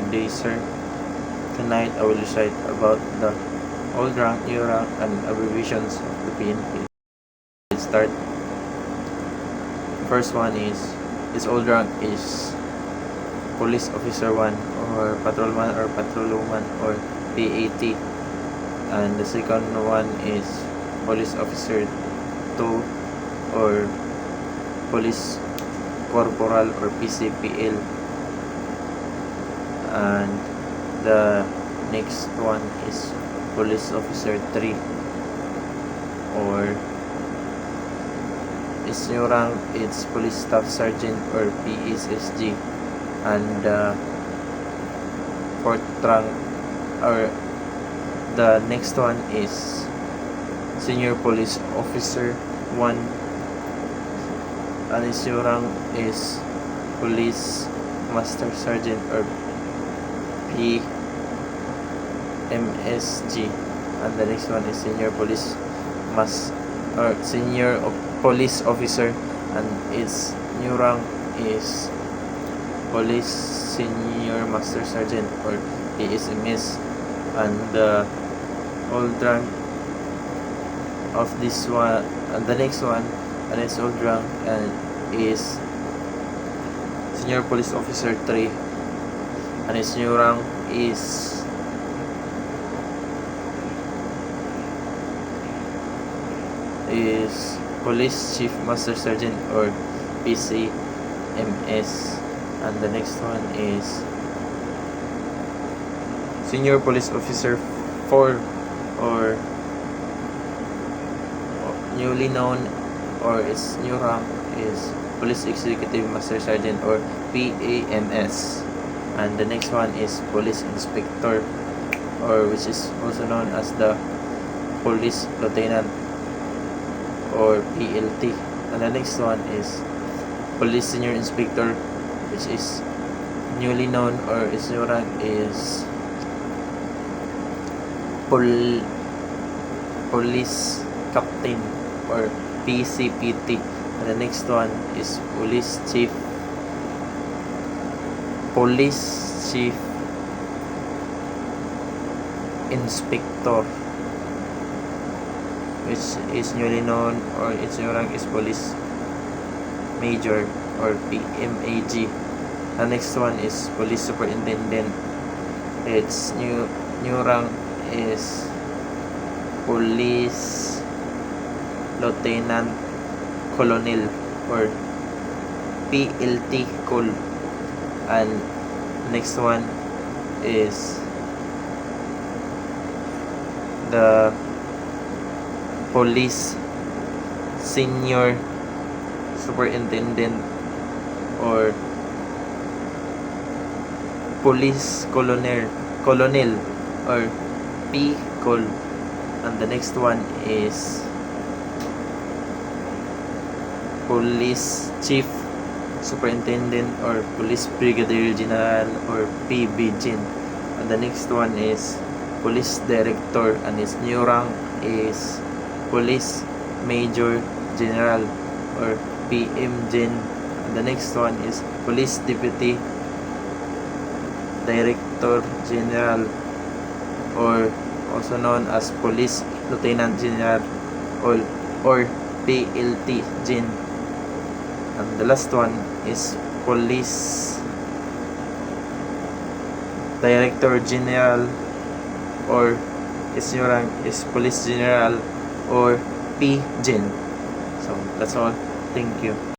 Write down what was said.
Good day, sir. Tonight I will recite about the old rank, new rank, and abbreviations of the PNP. Let's start. First one is his old rank is Police Officer 1 or Patrolman or Patrolwoman or PAT. And the second one is Police Officer 2 or Police Corporal or PCPL. And the next one is Police Officer 3 or its new rank, it's Police Staff Sergeant or PSSG. And the fourth rank or the next one is Senior Police Officer 1 and its new rank is Police Master Sergeant or PMSG. And the next one is Senior Police Senior Police Officer, and its new rank is Police Senior Master Sergeant or PSMS. And the old rank of this one and the next one and its old rank and is Senior Police Officer 3 and its new rank is Police Chief Master Sergeant or PCMS. And the next one is Senior Police Officer 4 or newly known or its new rank is Police Executive Master Sergeant or PAMS. And the next one is Police Inspector or which is also known as the Police Lieutenant or PLT. And the next one is Police Senior Inspector, which is newly known or its new rank is Police Captain or PCPT. And the next one is Police Chief Inspector, which is newly known or its new rank is Police Major or PMAG. The next one is Police Superintendent. Its new rank is Police Lieutenant Colonel or PLT Col. And next one is the Police Senior Superintendent or Police Colonel or P-Col. And the next one is Police Chief Superintendent or Police Brigadier General or PBGen. And the next one is Police Director, and its new rank is Police Major General or PMGen. And the next one is Police Deputy Director General or also known as Police Lieutenant General or PLT Gen. And the last one is Police Director General or its new rank is Police General or PGen. So that's all. Thank you.